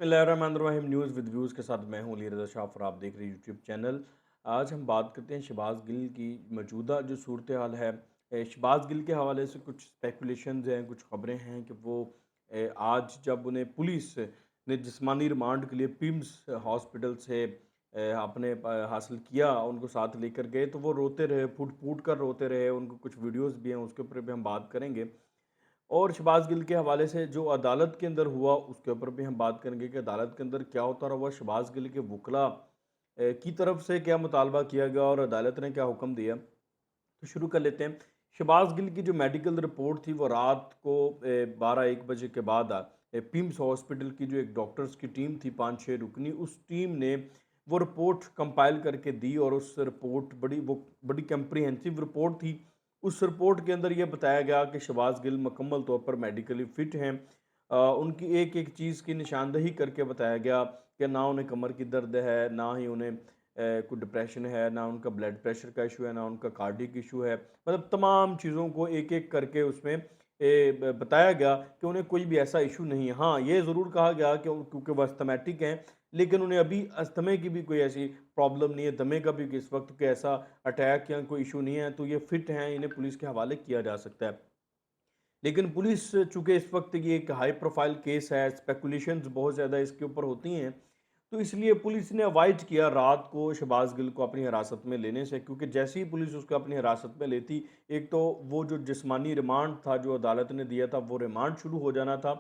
बिस्मिल्लाहिर्रहमानिर्रहीम news with views के साथ मैं हूं अली रज़ा शाह और आप देख रहे हैं यूट्यूब चैनल। आज हम बात करते हैं शहबाज गिल की मौजूदा जो सूरत हाल है। शहबाज गिल के हवाले से कुछ स्पेकुलेशंस हैं, कुछ ख़बरें हैं कि वो आज जब उन्हें पुलिस ने जिस्मानी रिमांड के लिए पिम्स हॉस्पिटल से आपने हासिल किया, उनको साथ लेकर गए तो वो रोते रहे, फूट फूट कर रोते रहे। उनको कुछ वीडियोज़ भी हैं, उसके ऊपर भी हम बात करेंगे। और शहबाज गिल के हवाले से जो अदालत के अंदर हुआ उसके ऊपर भी हम बात करेंगे कि अदालत के अंदर क्या होता रहा। शहबाज गिल के वकला की तरफ से क्या मुतालबा किया गया और अदालत ने क्या हुक्म दिया। तो शुरू कर लेते हैं। शहबाज गिल की जो मेडिकल रिपोर्ट थी वो रात को 12-1 बजे के बाद पिम्स हॉस्पिटल की जो एक डॉक्टर्स की टीम थी, 5-6 रुकनी, उस टीम ने वो रिपोर्ट कंपाइल करके दी। और उस रिपोर्ट बड़ी कंप्रीहेंसिव रिपोर्ट थी। उस रिपोर्ट के अंदर ये बताया गया कि शहबाज गिल मुकम्मल तौर पर मेडिकली फ़िट हैं। उनकी एक एक चीज़ की निशानदही करके बताया गया कि ना उन्हें कमर की दर्द है, ना ही उन्हें कोई डिप्रेशन है, ना उनका ब्लड प्रेशर का इशू है, ना उनका कार्डिक इशू है। मतलब तमाम चीज़ों को एक एक करके उसमें बताया गया कि उन्हें कोई भी ऐसा इशू नहीं है। हाँ, ये ज़रूर कहा गया कि क्योंकि वो अस्थमैटिक हैं, लेकिन उन्हें अभी अस्थमे की भी कोई ऐसी प्रॉब्लम नहीं है, दमे का भी इस वक्त कोई ऐसा अटैक या कोई इशू नहीं है, तो ये फिट हैं, इन्हें पुलिस के हवाले किया जा सकता है। लेकिन पुलिस, चूँकि इस वक्त ये एक हाई प्रोफाइल केस है, स्पेकुलेशंस बहुत ज़्यादा इसके ऊपर होती हैं, तो इसलिए पुलिस ने अवॉइड किया रात को शहबाज गिल को अपनी हिरासत में लेने से। क्योंकि जैसे ही पुलिस उसको अपनी हिरासत में लेती, एक तो वो जो जिस्मानी रिमांड था जो अदालत ने दिया था, वो रिमांड शुरू हो जाना था।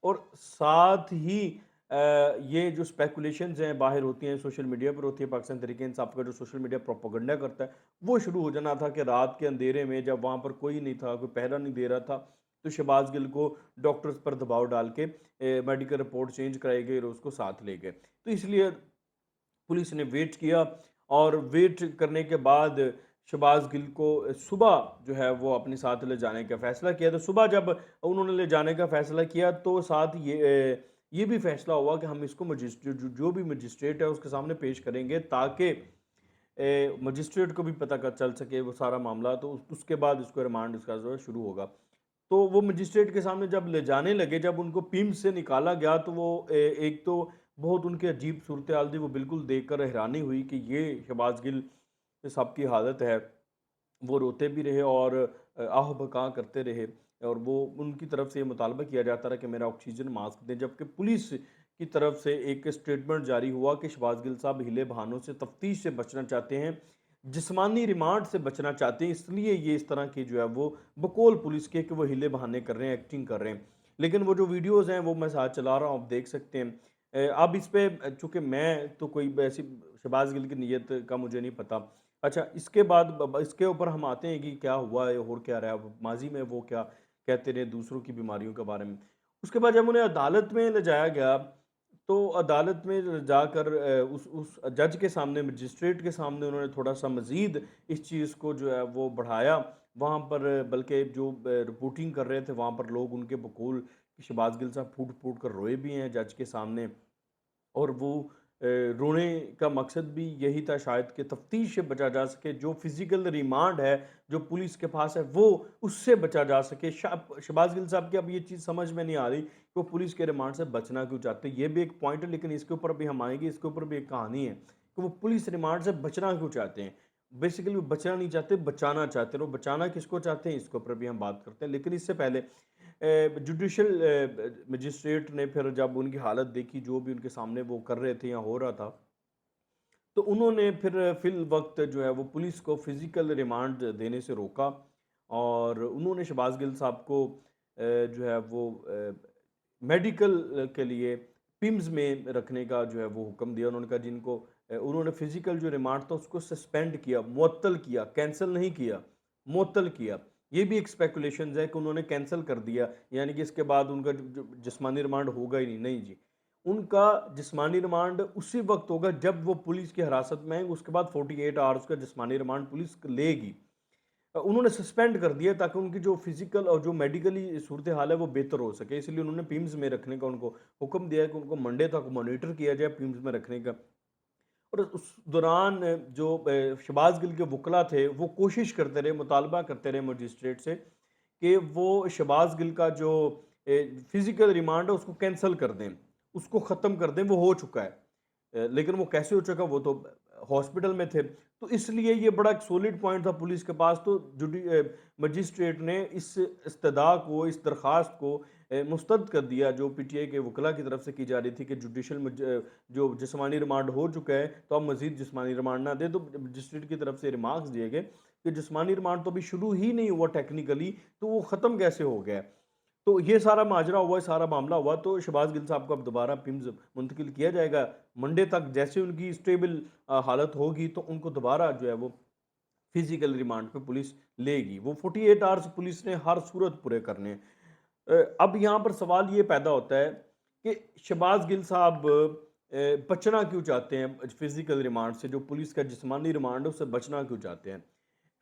और साथ ही ये जो स्पेकुलेशंस हैं बाहर होती हैं, सोशल मीडिया पर होती है, पाकिस्तान तहरीक-ए-इंसाफ का जो सोशल मीडिया प्रोपेगेंडा करता है, वो शुरू हो जाना था कि रात के अंधेरे में जब वहाँ पर कोई नहीं था, कोई पहरा नहीं दे रहा था, तो शहबाज गिल को डॉक्टर्स पर दबाव डाल के मेडिकल रिपोर्ट चेंज कराई गई और उसको साथ ले गए। तो इसलिए पुलिस ने वेट किया और वेट करने के बाद शहबाज गिल को सुबह जो है वो अपने साथ ले जाने का फ़ैसला किया। तो सुबह जब उन्होंने ले जाने का फ़ैसला किया तो साथ ये भी फ़ैसला हुआ कि हम इसको जो भी मजिस्ट्रेट है उसके सामने पेश करेंगे, ताकि मजिस्ट्रेट को भी पता कर चल सके वो सारा मामला। तो उसके बाद उसको रिमांड इसका जो है शुरू होगा। तो वो मजिस्ट्रेट के सामने जब ले जाने लगे, जब उनको पिम्स से निकाला गया, तो वो एक तो बहुत उनकी अजीब सूरत हाल थी, वो बिल्कुल देखकर हैरानी हुई कि ये शहबाज गिल साहब की हालत है। वो रोते भी रहे और आह भकां करते रहे। और वो उनकी तरफ से ये मुतालबा किया जाता रहा कि मेरा ऑक्सीजन मास्क दें, जबकि पुलिस की तरफ से एक स्टेटमेंट जारी हुआ कि शहबाज गिल साहब हिले बहानों से, तफ्तीश से बचना चाहते हैं, जिस्मानी रिमांड से बचना चाहते हैं, इसलिए ये इस तरह की जो है वो बकौल पुलिस के कि वो हिले बहाने कर रहे हैं, एक्टिंग कर रहे हैं। लेकिन वो जो वीडियोज़ हैं वो मैं साथ चला रहा हूँ, आप देख सकते हैं। अब इस पे चूँकि मैं तो कोई ऐसी शहबाज गिल की नीयत का मुझे नहीं पता। अच्छा, इसके बाद इसके ऊपर हम आते हैं कि क्या हुआ है और क्या रहा है, माजी में वो क्या कहते रहे दूसरों की बीमारियों के बारे में। उसके बाद जब उन्हें अदालत में ले जाया गया, तो अदालत में जाकर उस जज के सामने, मजिस्ट्रेट के सामने उन्होंने थोड़ा सा मज़ीद इस चीज़ को जो है वो बढ़ाया। वहाँ पर बल्कि जो रिपोर्टिंग कर रहे थे वहाँ पर लोग उनके बकौल शहबाज गिल साहब फूट फूट कर रोए भी हैं जज के सामने। और वो रोने का मकसद भी यही था शायद कि तफ्तीश से बचा जा सके, जो फिज़िकल रिमांड है, जो पुलिस के पास है, वो उससे बचा जा सके। शहबाज गिल साहब की अब ये चीज़ समझ में नहीं आ रही कि वो पुलिस के रिमांड से बचना क्यों चाहते हैं। ये भी एक पॉइंट है, लेकिन इसके ऊपर भी हम आएँगे, इसके ऊपर भी एक कहानी है कि वो पुलिस रिमांड से बचना क्यों चाहते हैं। बेसिकली वो बचना नहीं चाहते, बचाना चाहते हैं। वो बचाना किसको चाहते हैं, इसके ऊपर भी हम बात करते हैं। लेकिन इससे पहले जुडिशल मजिस्ट्रेट ने फिर जब उनकी हालत देखी, जो भी उनके सामने वो कर रहे थे या हो रहा था, तो उन्होंने फिर फ़िल वक़्त जो है वो पुलिस को फ़िज़िकल रिमांड देने से रोका। और उन्होंने शहबाज गिल साहब को जो है वो मेडिकल के लिए पिम्स में रखने का जो है वो हुक्म दिया। उन्होंने कहा जिनको उन्होंने फ़िज़िकल जो रिमांड था उसको सस्पेंड किया, मुअत्तल किया, कैंसल नहीं किया, मुअत्तल किया। ये भी एक स्पेकुलेशंस है कि उन्होंने कैंसल कर दिया, यानी कि इसके बाद उनका जो जिस्मानी रिमांड होगा ही नहीं। नहीं जी, उनका जिस्मानी रिमांड उसी वक़्त होगा जब वो पुलिस की हिरासत में आएँगे, उसके बाद 48 आवर्स का जिस्मानी रिमांड पुलिस लेगी। उन्होंने सस्पेंड कर दिया ताकि उनकी जो फिज़िकल और जो मेडिकली सूरत हाल है वो बेहतर हो सके। इसलिए उन्होंने पिम्स में रखने का उनको हुक्म दिया है कि उनको मंडे तक मॉनिटर किया जाए पिम्स में रखने का। और उस दौरान जो शहबाज गिल के वकला थे वो कोशिश करते रहे, मुतालबा करते रहे मजिस्ट्रेट से कि वो शहबाज गिल का जो फिज़िकल रिमांड है उसको कैंसल कर दें। उसको ख़त्म कर दें, वो हो चुका है। लेकिन वो कैसे हो चुका, वो तो हॉस्पिटल में थे। तो इसलिए ये बड़ा एक सॉलिड पॉइंट था पुलिस के पास। तो मजिस्ट्रेट ने इस इस्तदा को, इस दरख्वास्त को मुस्तरद कर दिया, जो पीटीआई के वकला की तरफ से की जा रही थी कि जो जिस्मानी रिमांड हो चुका है, तो अब मजीद जिस्मानी रिमांड ना दें। तो मजिस्ट्रेट की तरफ से रिमार्क्स दिए गए कि जिस्मानी रिमांड तो अभी शुरू ही नहीं हुआ टेक्निकली, तो वो ख़त्म कैसे हो गया। तो ये सारा माजरा हुआ, सारा मामला हुआ। तो शहबाज गिल साहब को अब दोबारा पिम्स मुंतकिल किया जाएगा मंडे तक। जैसे उनकी स्टेबल हालत होगी तो उनको दोबारा जो है वो फिजिकल रिमांड पे पुलिस लेगी। वो 48 आवर्स पुलिस ने हर सूरत पूरे करने हैं। अब यहाँ पर सवाल ये पैदा होता है कि शहबाज गिल साहब बचना क्यों चाहते हैं फिजिकल रिमांड से, जो पुलिस का जिस्मानी रिमांड है उससे बचना क्यों चाहते हैं।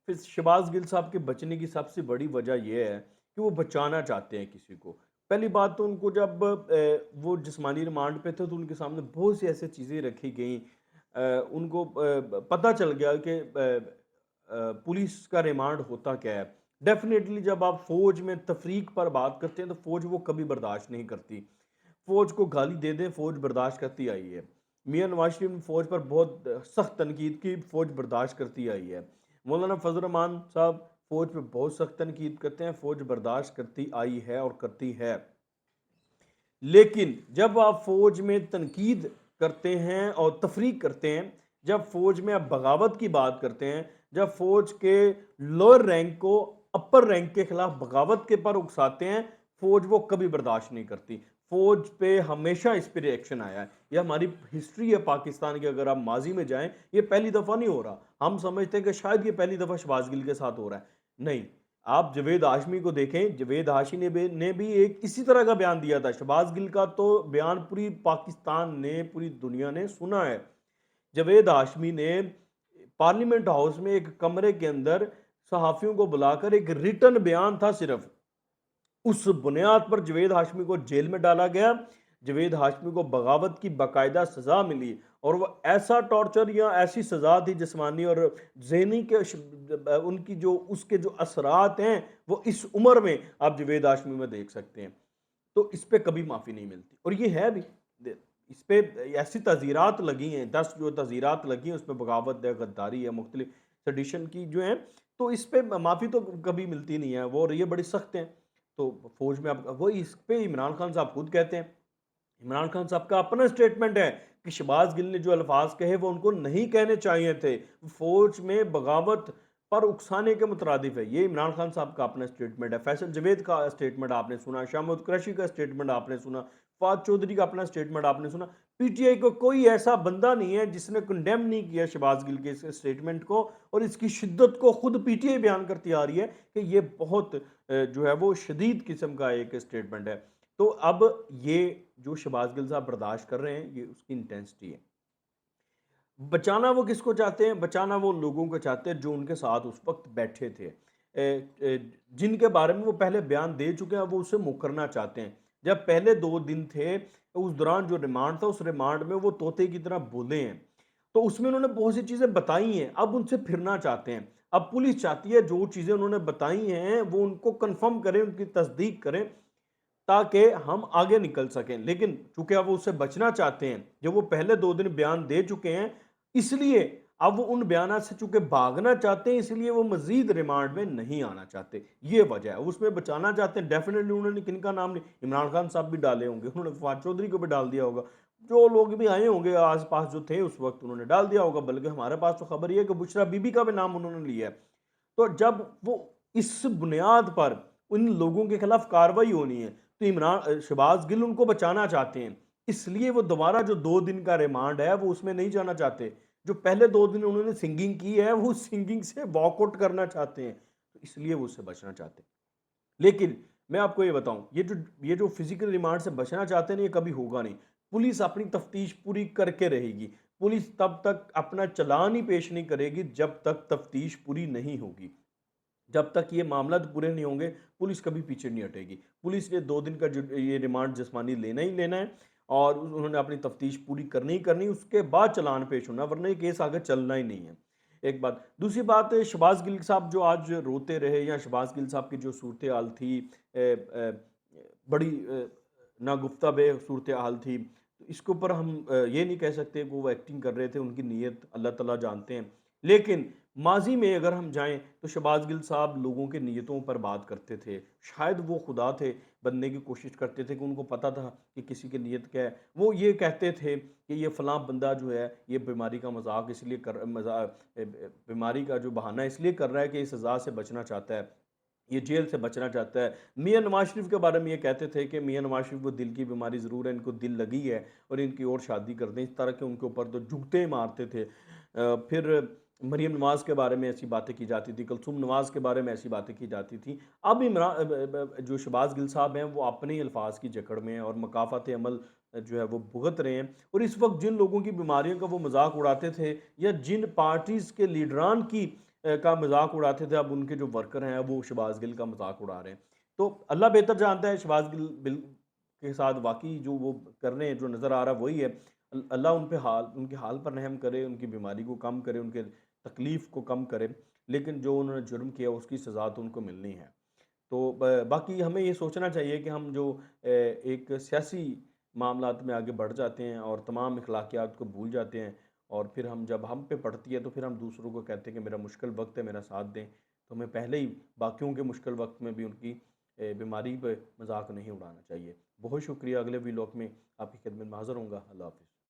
फिर शहबाज गिल साहब के बचने की सबसे बड़ी वजह यह है कि वो बचाना चाहते हैं किसी को। पहली बात तो उनको जब वो जिस्मानी रिमांड पे थे तो उनके सामने बहुत सी ऐसी चीज़ें रखी गई। उनको पता चल गया कि पुलिस का रिमांड होता क्या है। डेफिनेटली जब आप फ़ौज में तफरीक पर बात करते हैं तो फ़ौज वो कभी बर्दाश्त नहीं करती। फ़ौज को गाली दे दें, फ़ौज बर्दाश्त करती आई है। मियाँ नवाज शरीफ ने फ़ौज पर बहुत सख्त तनकीद की, फ़ौज बर्दाश्त करती आई है। मौलाना फजल रहमान साहब फ़ौज पे बहुत सख्त तनकीद करते हैं, फ़ौज बर्दाश्त करती आई है और करती है। लेकिन जब आप फ़ौज में तनकीद करते हैं और तफरीक करते हैं, जब फ़ौज में आप बगावत की बात करते हैं, जब फ़ौज के लोअर रैंक को अपर रैंक के खिलाफ बगावत के पर उकसाते हैं, फ़ौज वो कभी बर्दाश्त नहीं करती। फ़ौज पे हमेशा इस पे रिएक्शन आया है। ये हमारी हिस्ट्री है पाकिस्तान की। अगर आप माजी में जाएं, ये पहली दफ़ा नहीं हो रहा। हम समझते हैं कि शायद ये पहली दफ़ा शहबाज गिल के साथ हो रहा है। नहीं, आप जवेद हाशमी को देखें, जवेद हाशमी ने भी एक इसी तरह का बयान दिया था। शहबाज गिल का तो बयान पूरी पाकिस्तान ने, पूरी दुनिया ने सुना है। जवेद हाशमी ने पार्लियामेंट हाउस में एक कमरे के अंदर सहाफ़ियों को बुलाकर एक रिटन बयान था सिर्फ, उस बुनियाद पर जवेद हाशमी को जेल में डाला गया। जवेद हाशमी को बगावत की बाकायदा सज़ा मिली और वो ऐसा टॉर्चर या ऐसी सज़ा थी जिस्मानी और ज़हनी के उनकी जो उसके जो असरात हैं वो इस उम्र में आप जवेद हाशमी में देख सकते हैं। तो इस पे कभी माफ़ी नहीं मिलती और ये है भी। इस पे ऐसी तज़ीरात लगी हैं, 10 जो तज़ीरात लगी हैं, उसमें बगावत है, गद्दारी है, मुख्तलिफ सेडिशन की जो है, तो इस पे माफ़ी तो कभी मिलती नहीं है वो, और ये बड़ी सख्त हैं। तो फौज में अब वो इस पे इमरान खान साहब खुद कहते हैं। इमरान खान साहब का अपना स्टेटमेंट है कि शहबाज गिल ने जो अल्फाज कहे वो उनको नहीं कहने चाहिए थे, फौज में बगावत पर उकसाने के मुतरादिफ है। ये इमरान खान साहब का अपना स्टेटमेंट है। फैसल जवेद का स्टेटमेंट आपने सुना, शामुद कुरैशी का स्टेटमेंट आपने सुना, फवाद चौधरी का अपना स्टेटमेंट आपने सुना। पीटीआई को कोई ऐसा बंदा नहीं है जिसने कंडेम नहीं किया शहबाज गिल के इस स्टेटमेंट को, और इसकी शिद्दत को खुद पीटीआई बयान करती आ रही है कि ये बहुत जो है वो शदीद किस्म का एक स्टेटमेंट है। तो अब ये जो शहबाज गिल साहब बर्दाश्त कर रहे हैं, ये उसकी इंटेंसिटी है। बचाना वो किसको चाहते हैं? बचाना वो लोगों को चाहते हैं जो उनके साथ उस वक़्त बैठे थे। जिनके बारे में वो पहले बयान दे चुके हैं, वो उससे मुकरना चाहते हैं। जब पहले 2 दिन थे, उस दौरान जो रिमांड था, उस रिमांड में वो तोते की तरह बोले हैं। तो उसमें उन्होंने बहुत सी चीज़ें बताई हैं, अब उनसे फिरना चाहते हैं। अब पुलिस चाहती है जो चीज़ें उन्होंने बताई हैं, वो उनको कन्फर्म करें, उनकी तस्दीक करें, ताकि हम आगे निकल सकें। लेकिन चूंकि अब वो उससे बचना चाहते हैं, जब वो पहले 2 दिन बयान दे चुके हैं, इसलिए अब वो उन बयान से चूंकि भागना चाहते हैं, इसलिए वो मजीद रिमांड में नहीं आना चाहते। ये वजह है, उसमें बचाना चाहते हैं। डेफिनेटली उन्होंने किनका नाम नहीं, इमरान खान साहब भी डाले होंगे, उन्होंने फवाद चौधरी को भी डाल दिया होगा, जो लोग भी आए होंगे आस पास जो थे उस वक्त उन्होंने डाल दिया होगा। बल्कि हमारे पास तो खबर ये है कि बुशरा बीबी का भी नाम उन्होंने लिया है। तो जब वो इस बुनियाद पर उन लोगों के खिलाफ कार्रवाई होनी है, तो शहबाज गिल उनको बचाना चाहते हैं, इसलिए वो दोबारा जो 2 दिन का रिमांड है वो उसमें नहीं जाना चाहते। जो पहले 2 दिन उन्होंने सिंगिंग की है वो सिंगिंग से वॉकआउट करना चाहते हैं, तो इसलिए वो उससे बचना चाहते हैं। लेकिन मैं आपको ये बताऊं, ये जो फिजिकल रिमांड से बचना चाहते हैं ना, ये कभी होगा नहीं। पुलिस अपनी तफ्तीश पूरी करके रहेगी। पुलिस तब तक अपना चालान ही पेश नहीं करेगी जब तक तफ्तीश पूरी नहीं होगी। जब तक ये मामला पूरे नहीं होंगे, पुलिस कभी पीछे नहीं हटेगी। पुलिस ने 2 दिन का जो ये रिमांड जिस्मानी लेना ही लेना है, और उन्होंने अपनी तफ्तीश पूरी करनी ही करनी, उसके बाद चालान पेश होना, वरना ये केस आगे चलना ही नहीं है। एक बात। दूसरी बात, शहबाज गिल साहब जो आज रोते रहे, या शहबाज गिल साहब की जो सूरत हाल थी, बड़ी नागुफ्ता बे सूरत हाल थी। तो इसके ऊपर हम ये नहीं कह सकते कि वो एक्टिंग कर रहे थे, उनकी नीयत अल्लाह ताला जानते हैं। लेकिन माज़ी में अगर हम जाएँ तो शहबाज़ गिल साहब लोगों की नीयतों पर बात करते थे। शायद वो खुदा थे, बनने की कोशिश करते थे कि उनको पता था कि किसी की नीयत क्या है। वो ये कहते थे कि ये फ़लाँ बंदा जो है, ये बीमारी का मज़ाक इसलिए कर बीमारी का जो बहाना इसलिए कर रहा है कि इस सज़ा से बचना चाहता है। ये जेल से बचना चाहता है। मियाँ नवाज़ शरीफ के बारे में ये कहते थे कि मियाँ नवाज़ शरीफ को दिल की बीमारी ज़रूर है, इनको दिल लगी है और इनकी और शादी कर दें। इस तरह के उनके ऊपर तो जुगते मारते थे। फिर मरीम नवाज़ के बारे में ऐसी बातें की जाती थी, कुलसूम नवाज़ के बारे में ऐसी बातें की जाती थी। अब जो शहबाज़ गिल साहब हैं, वो अपने ही अल्फ़ाज़ की जकड़ में हैं और मकाफ़ात अमल जो है वो भुगत रहे हैं और इस वक़्त जिन लोगों की बीमारियों का वो मज़ाक उड़ाते थे या जिन पार्टीज़ के लीडरान की का मज़ाक उड़ाते थे, अब उनके जो वर्कर हैं, वो शहबाज़ गिल का मज़ाक उड़ा रहे हैं। तो अल्लाह बेहतर जानता है शहबाज़ गिल के साथ वाक़ई जो वो कर रहे हैं, जो नज़र आ रहा है वही है। अल्लाह उनके हाल पर रहम करे, उनकी बीमारी को कम करे, उनके तकलीफ़ को कम करे। लेकिन जो उन्होंने जुर्म किया उसकी सज़ा तो उनको मिलनी है। तो बाकी हमें ये सोचना चाहिए कि हम जो एक सियासी मामलात में आगे बढ़ जाते हैं और तमाम अखलाकियात को भूल जाते हैं और फिर हम जब हम पे पड़ती है तो फिर हम दूसरों को कहते हैं कि मेरा मुश्किल वक्त है, मेरा साथ दें। तो हमें पहले ही बाकियों के मुश्किल वक्त में भी उनकी बीमारी पे मजाक नहीं उड़ाना चाहिए। बहुत शुक्रिया। अगले व्लॉग में आपकी खिदमत में हाज़िर होऊँगा। अल्लाह हाफ़िज़।